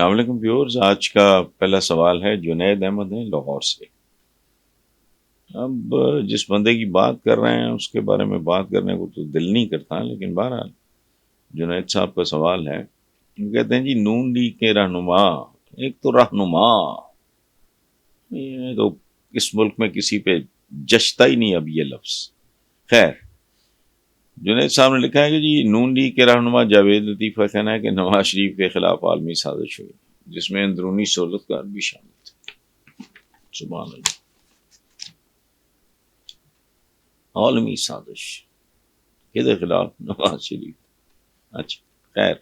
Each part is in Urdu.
السلام علیکم ویورز، آج کا پہلا سوال ہے جنید احمد ہیں لاہور سے۔ اب جس بندے کی بات کر رہے ہیں اس کے بارے میں بات کرنے کو تو دل نہیں کرتا، لیکن بہرحال جنید صاحب کا سوال ہے۔ وہ کہتے ہیں جی نون لیگ کے رہنما، ایک تو رہنما، یہ تو اس ملک میں کسی پہ جچتا ہی نہیں اب یہ لفظ۔ خیر، جنید صاحب نے لکھا ہے کہ جی نون لیگ کے رہنما جاوید لطیف کا کہنا ہے کہ نواز شریف کے خلاف عالمی سازش ہوئی جس میں اندرونی سہولت کار بھی شامل تھے۔ سبحان اللہ، عالمی سازش کے خلاف نواز شریف۔ اچھا خیر،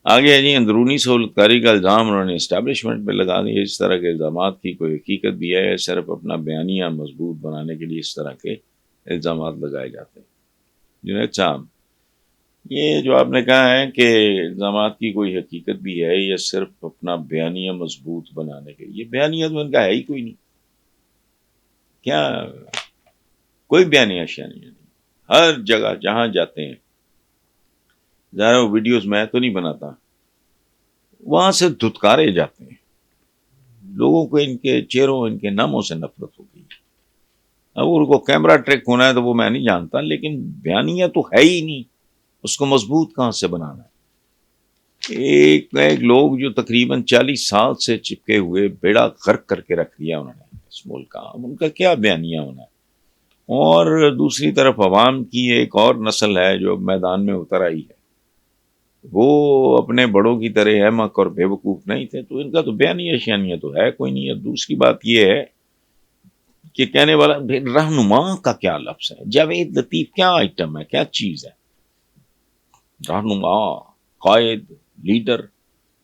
آگے ہے جی اندرونی سہولت کاری کا الزام انہوں نے اسٹیبلشمنٹ پہ لگا دیا۔ اس طرح کے الزامات کی کوئی حقیقت بھی ہے، صرف اپنا بیانیہ مضبوط بنانے کے لیے اس طرح کے الزامات لگائے جاتے ہیں۔ جنید صاحب، یہ جو آپ نے کہا ہے کہ الزامات کی کوئی حقیقت بھی ہے یا صرف اپنا بیانیہ مضبوط بنانے کے لیے، بیانیہ تو ان کا ہے ہی کوئی نہیں۔ کیا کوئی بیانیہ شیانیہ نہیں؟ ہر جگہ جہاں جاتے ہیں، ظاہر وہ ویڈیوز میں تو نہیں بناتا، وہاں سے دھتکارے جاتے ہیں لوگوں کو، ان کے چہروں ان کے ناموں سے نفرت ہو گئی۔ اب ان کو کیمرہ ٹریک ہونا ہے تو وہ میں نہیں جانتا، لیکن بیانیہ تو ہے ہی نہیں، اس کو مضبوط کہاں سے بنانا ہے؟ ایک لوگ جو تقریباً 40 سال سے چپکے ہوئے بیڑا غرق کر کے رکھ دیا انہوں نے اس ملک کا، ان کا کیا بیانیہ ہونا ہے؟ اور دوسری طرف عوام کی ایک اور نسل ہے جو میدان میں اتر آئی ہے، وہ اپنے بڑوں کی طرح احمق اور بے وقوف نہیں تھے، تو ان کا تو بیانیہ شیانیہ تو ہے کوئی نہیں ہے۔ دوسری بات یہ ہے کہ کہنے والا رہنما کا کیا لفظ ہے؟ جاوید لطیف کیا آئٹم ہے، کیا چیز ہے؟ رہنما، قائد، لیڈر،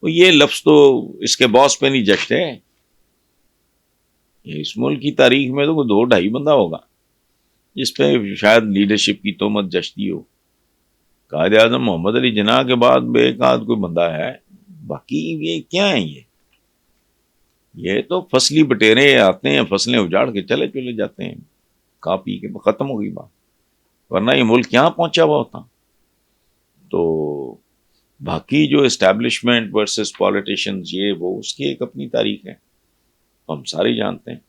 یہ لفظ تو اس کے باس پہ نہیں جچتے۔ اس ملک کی تاریخ میں تو کوئی 2-2.5 بندہ ہوگا جس پہ شاید لیڈرشپ کی تہمت جچتی ہو۔ قائد اعظم محمد علی جناح کے بعد بے ایک آدھ کوئی بندہ ہے، باقی یہ کیا ہیں؟ یہ تو فصلی بٹیرے آتے ہیں، فصلیں اجاڑ کے چلے جاتے ہیں، کھا پی کے ختم ہو گئی بات، ورنہ یہ ملک یہاں پہنچا ہوا ہوتا۔ تو باقی جو اسٹیبلشمنٹ ورسز پولیٹیشنز، یہ وہ اس کی ایک اپنی تاریخ ہے، ہم سارے جانتے ہیں۔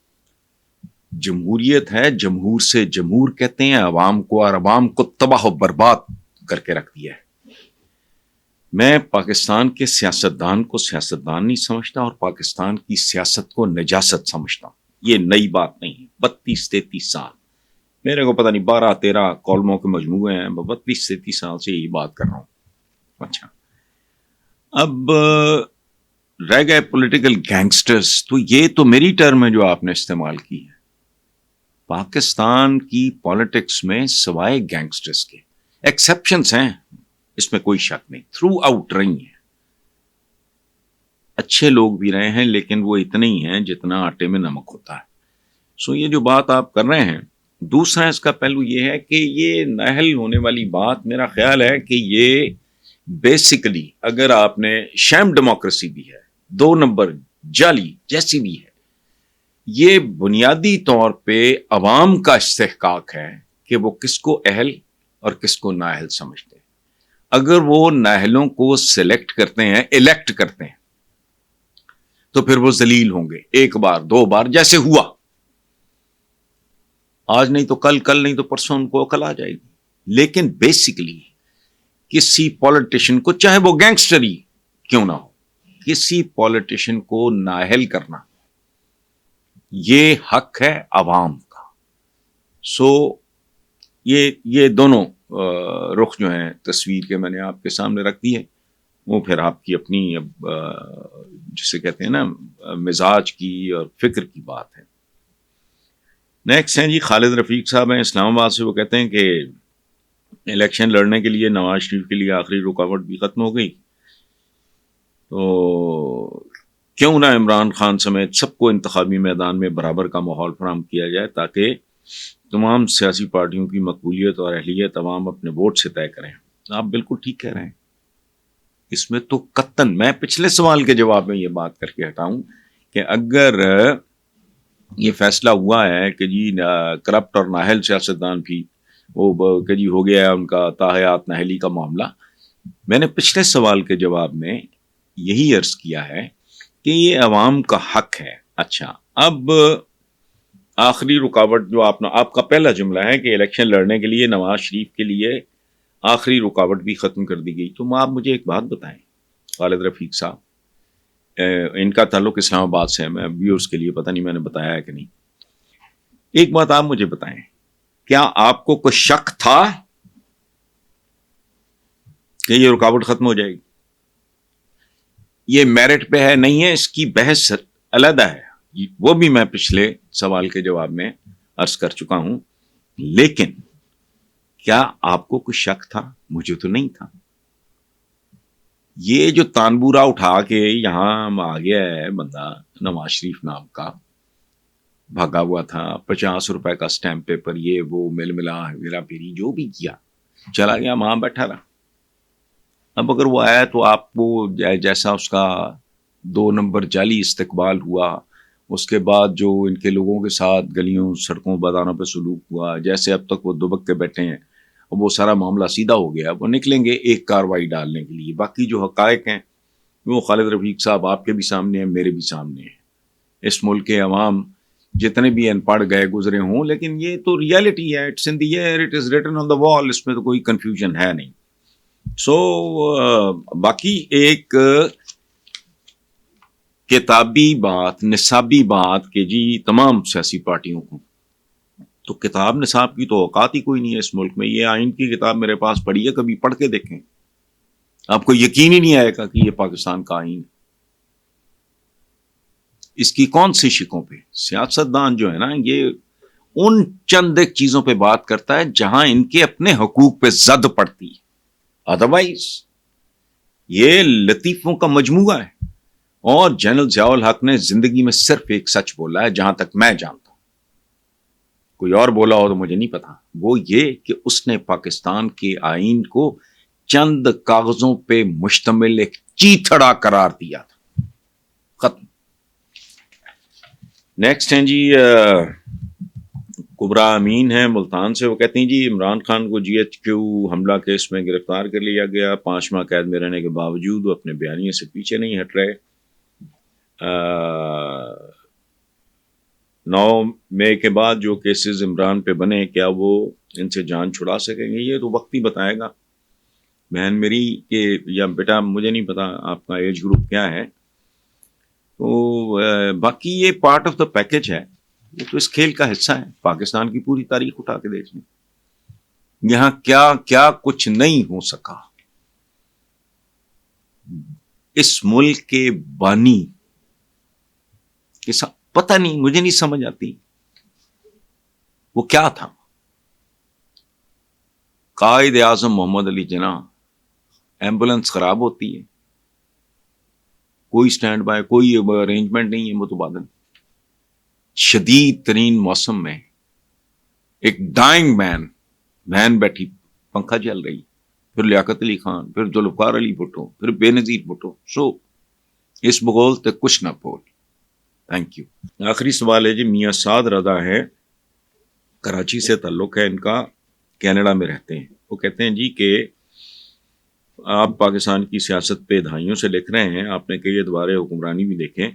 جمہوریت ہے، جمہور سے جمہور کہتے ہیں عوام کو، اور عوام کو تباہ و برباد کر کے رکھ دیا ہے۔ میں پاکستان کے سیاستدان کو سیاستدان نہیں سمجھتا اور پاکستان کی سیاست کو نجاست سمجھتا ہوں۔ یہ نئی بات نہیں ہے۔ 32-33 سال، میرے کو پتہ نہیں 12-13 کالموں کے مجموعے ہیں، 32-33 سال سے یہی بات کر رہا ہوں۔ اچھا، اب رہ گئے پولیٹیکل گینگسٹرز، تو یہ تو میری ٹرم ہے جو آپ نے استعمال کی ہے۔ پاکستان کی پالیٹکس میں سوائے گینگسٹرز کے ایکسیپشنز ہیں، اس میں کوئی شک نہیں، تھرو آؤٹ رہی ہیں۔ اچھے لوگ بھی رہے ہیں، لیکن وہ اتنے ہی ہیں جتنا آٹے میں نمک ہوتا ہے۔ سو یہ جو بات آپ کر رہے ہیں، دوسرا اس کا پہلو یہ ہے کہ یہ نااہل ہونے والی بات، میرا خیال ہے کہ یہ بیسیکلی اگر آپ نے شیم ڈیموکریسی بھی ہے، 2 نمبر جعلی جیسی بھی ہے، یہ بنیادی طور پہ عوام کا استحقاق ہے کہ وہ کس کو اہل اور کس کو نااہل سمجھتے ہیں۔ اگر وہ نااہلوں کو سلیکٹ کرتے ہیں، الیکٹ کرتے ہیں، تو پھر وہ ذلیل ہوں گے 1 بار 2 بار، جیسے ہوا آج نہیں تو کل، کل نہیں تو پرسوں ان کو عقل آ جائے گی۔ لیکن بیسیکلی کسی پولیٹیشین کو، چاہے وہ گینگسٹر ہی کیوں نہ ہو، کسی پولیٹیشین کو نااہل کرنا یہ حق ہے عوام کا۔ سو یہ دونوں رخ جو ہیں تصویر کے میں نے آپ کے سامنے رکھ دی ہے، وہ پھر آپ کی اپنی جسے کہتے ہیں نا مزاج کی اور فکر کی بات ہے۔ نیکسٹ ہیں جی خالد رفیق صاحب ہیں اسلام آباد سے۔ وہ کہتے ہیں کہ الیکشن لڑنے کے لیے نواز شریف کے لیے آخری رکاوٹ بھی ختم ہو گئی، تو کیوں نہ عمران خان سمیت سب کو انتخابی میدان میں برابر کا ماحول فراہم کیا جائے تاکہ تمام سیاسی پارٹیوں کی مقبولیت اور اہلیت عوام اپنے ووٹ سے طے کریں۔ آپ بالکل ٹھیک کہہ رہے ہیں، اس میں تو قطعاً میں پچھلے سوال کے جواب میں یہ بات کر کے ہٹاؤں کہ اگر یہ فیصلہ ہوا ہے کہ جی کرپٹ اور نااہل سیاستدان بھی وہ کہ جی ہو گیا ہے ان کا تاحیات نااہلی کا معاملہ، میں نے پچھلے سوال کے جواب میں یہی عرض کیا ہے کہ یہ عوام کا حق ہے. اچھا، اب آخری رکاوٹ جو آپ کا پہلا جملہ ہے کہ الیکشن لڑنے کے لیے نواز شریف کے لیے آخری رکاوٹ بھی ختم کر دی گئی. تو آپ مجھے ایک بات بتائیں خالد رفیق صاحب، ان کا تعلق اسلام آباد سے ہے، میں ویورز کے لیے پتہ نہیں میں نے بتایا ہے کہ نہیں. ایک بات آپ مجھے بتائیں، کیا آپ کو کوئی شک تھا کہ یہ رکاوٹ ختم ہو جائے گی؟ یہ میرٹ پہ ہے نہیں ہے، اس کی بحث علیحدہ ہے، وہ بھی میں پچھلے سوال کے جواب میں عرض کر چکا ہوں. لیکن کیا آپ کو کوئی شک تھا؟ مجھے تو نہیں تھا. یہ جو تانبورا اٹھا کے یہاں آ گیا ہے بندہ نواز شریف نام کا، بھاگا ہوا تھا، 50 روپے کا سٹیمپ پیپر، یہ وہ مل ملا میرا پیری جو بھی کیا، چلا گیا وہاں بیٹھا رہا. اب اگر وہ آیا تو آپ کو جیسا اس کا 2 نمبر جعلی استقبال ہوا، اس کے بعد جو ان کے لوگوں کے ساتھ گلیوں سڑکوں بازاروں پہ سلوک ہوا، جیسے اب تک وہ دبک کے بیٹھے ہیں، وہ سارا معاملہ سیدھا ہو گیا. وہ نکلیں گے ایک کاروائی ڈالنے کے لیے. باقی جو حقائق ہیں وہ خالد رفیق صاحب آپ کے بھی سامنے ہیں، میرے بھی سامنے ہیں. اس ملک کے عوام جتنے بھی ان پڑھ گئے گزرے ہوں، لیکن یہ تو ریالٹی ہے. It's in the air, it is written on the wall. اس میں تو کوئی کنفیوژن ہے نہیں. سو باقی ایک کتابی بات، نصابی بات کہ جی تمام سیاسی پارٹیوں کو، تو کتاب نصاب کی تو اوقات ہی کوئی نہیں ہے اس ملک میں. یہ آئین کی کتاب میرے پاس پڑھی ہے، کبھی پڑھ کے دیکھیں، آپ کو یقین ہی نہیں آئے گا کہ یہ پاکستان کا آئین. اس کی کون سی شکوں پہ سیاستدان جو ہے نا، یہ ان چند ایک چیزوں پہ بات کرتا ہے جہاں ان کے اپنے حقوق پہ زد پڑتی ہے. ادروائز یہ لطیفوں کا مجموعہ ہے. اور جنرل ضیاء الحق نے زندگی میں صرف ایک سچ بولا ہے جہاں تک میں جانتا ہوں، کوئی اور بولا ہو تو مجھے نہیں پتا. وہ یہ کہ اس نے پاکستان کے آئین کو چند کاغذوں پہ مشتمل ایک چیتھڑا قرار دیا تھا. ختم. نیکسٹ ہیں جی کبرا امین ہے ملتان سے. وہ کہتے ہیں جی عمران خان کو جی ایچ کیو حملہ کیس میں گرفتار کر لیا گیا. 5 ماہ قید میں رہنے کے باوجود وہ اپنے بیانیے سے پیچھے نہیں ہٹ رہے. 9 مئی کے بعد جو کیسز عمران پہ بنے، کیا وہ ان سے جان چھڑا سکیں گے؟ یہ تو وقت ہی بتائے گا بہن میری کہ، یا بیٹا مجھے نہیں پتا آپ کا ایج گروپ کیا ہے. تو باقی یہ پارٹ آف دا پیکج ہے، یہ تو اس کھیل کا حصہ ہے. پاکستان کی پوری تاریخ اٹھا کے دیکھ لیں، یہاں کیا کیا کچھ نہیں ہو سکا. اس ملک کے بانی کے ساتھ پتہ نہیں، مجھے نہیں سمجھ آتی وہ کیا تھا. قائد اعظم محمد علی جناح، ایمبولینس خراب ہوتی ہے، کوئی سٹینڈ بائی، کوئی ارینجمنٹ نہیں ہے متبادل. شدید ترین موسم میں ایک ڈائنگ مین بیٹھی، پنکھا چل رہی، پھر لیاقت علی خان، پھر ذوالفقار علی بھٹو، پھر بے نظیر بھٹو. سو اس بغول تے کچھ نہ بول. Thank you. آخری سوال ہے جی میاں سعد رضا ہے، کراچی سے تعلق ہے ان کا، کینیڈا میں رہتے ہیں. وہ کہتے ہیں جی کہ آپ پاکستان کی سیاست پہ دہائیوں سے لکھ رہے ہیں، آپ نے کئی ادوار حکمرانی بھی دیکھیں.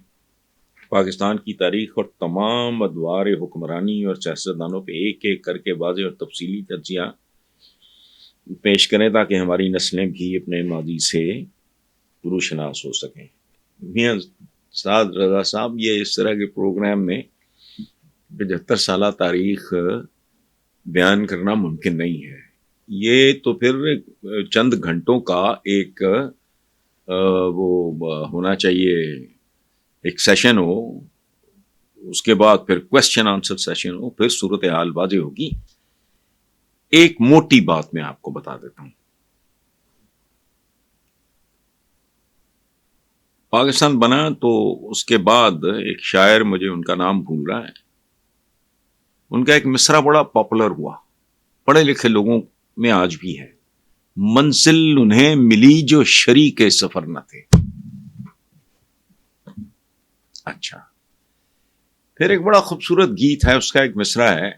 پاکستان کی تاریخ اور تمام ادوار حکمرانی اور سیاستدانوں پہ ایک ایک کر کے واضح اور تفصیلی تجزیہ پیش کریں تاکہ ہماری نسلیں بھی اپنے ماضی سے روشناس ہو سکیں. میاں سعد رضا صاحب، یہ اس طرح کے پروگرام میں 75 سالہ تاریخ بیان کرنا ممکن نہیں ہے. یہ تو پھر چند گھنٹوں کا ایک وہ ہونا چاہیے، ایک سیشن ہو، اس کے بعد پھر کوسچن آنسر سیشن ہو، پھر صورتحال واضح ہوگی. ایک موٹی بات میں آپ کو بتا دیتا ہوں. پاکستان بنا تو اس کے بعد ایک شاعر، مجھے ان کا نام بھول رہا ہے، ان کا ایک مصرع بڑا پاپولر ہوا، پڑھے لکھے لوگوں میں آج بھی ہے. منزل انہیں ملی جو شریک سفر نہ تھے. اچھا، پھر ایک بڑا خوبصورت گیت ہے، اس کا ایک مصرع ہے،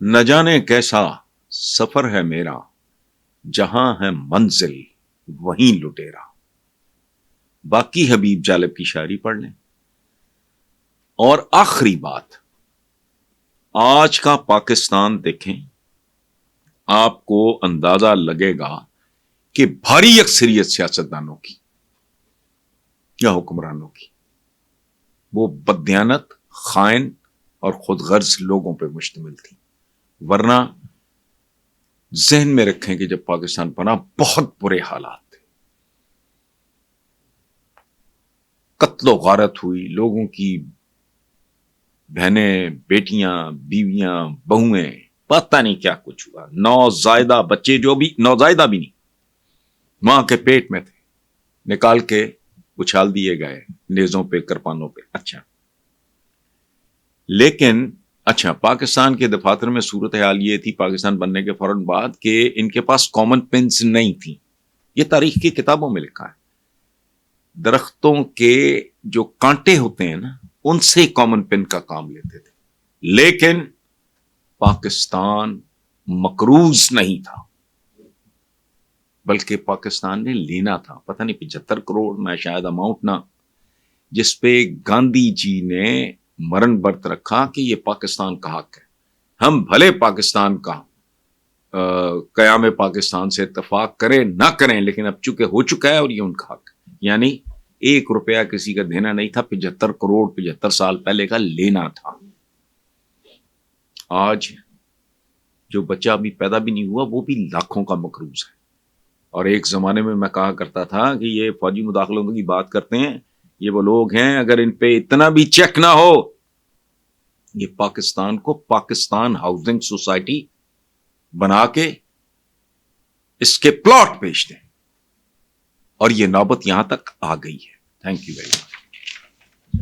نہ جانے کیسا سفر ہے میرا، جہاں ہے منزل وہیں لٹیرا. باقی حبیب جالب کی شاعری پڑھ لیں. اور آخری بات، آج کا پاکستان دیکھیں، آپ کو اندازہ لگے گا کہ بھاری اکثریت سیاستدانوں کی یا حکمرانوں کی وہ بددیانت، خائن اور خود غرض لوگوں پہ مشتمل تھی. ورنہ ذہن میں رکھیں کہ جب پاکستان بنا بہت برے حالات تھے، قتل و غارت ہوئی، لوگوں کی بہنیں، بیٹیاں، بیویاں، بہویں، پتہ نہیں کیا کچھ ہوا. نوزائیدہ بچے، جو بھی نوزائیدہ بھی نہیں، ماں کے پیٹ میں تھے، نکال کے اچھال دیے گئے نیزوں پہ، کرپانوں پہ. لیکن پاکستان کے دفاتر میں صورتحال یہ تھی پاکستان بننے کے فوراً بعد کہ ان کے پاس کامن پینس نہیں تھی. یہ تاریخ کی کتابوں میں لکھا ہے. درختوں کے جو کانٹے ہوتے ہیں نا، ان سے کامن پین کا کام لیتے تھے. لیکن پاکستان مقروض نہیں تھا، بلکہ پاکستان نے لینا تھا. پتہ نہیں 75 کروڑ میں شاید اماؤنٹ نا، جس پہ گاندھی جی نے مرن برت رکھا کہ یہ پاکستان کا حق ہے. ہم بھلے پاکستان کا قیام پاکستان سے اتفاق کریں نہ کریں، لیکن اب چونکہ ہو چکا ہے اور یہ ان کا حق ہے. یعنی 1 روپیہ کسی کا دینا نہیں تھا، 75 کروڑ 75 سال پہلے کا لینا تھا. آج جو بچہ ابھی پیدا بھی نہیں ہوا وہ بھی لاکھوں کا مقروض ہے. اور ایک زمانے میں کہا کرتا تھا کہ یہ فوجی مداخلتوں کی بات کرتے ہیں، یہ وہ لوگ ہیں اگر ان پہ اتنا بھی چیک نہ ہو، یہ پاکستان کو پاکستان ہاؤسنگ سوسائٹی بنا کے اس کے پلاٹ بیچ دیں. اور یہ نوبت یہاں تک آ گئی ہے. Thank you very much.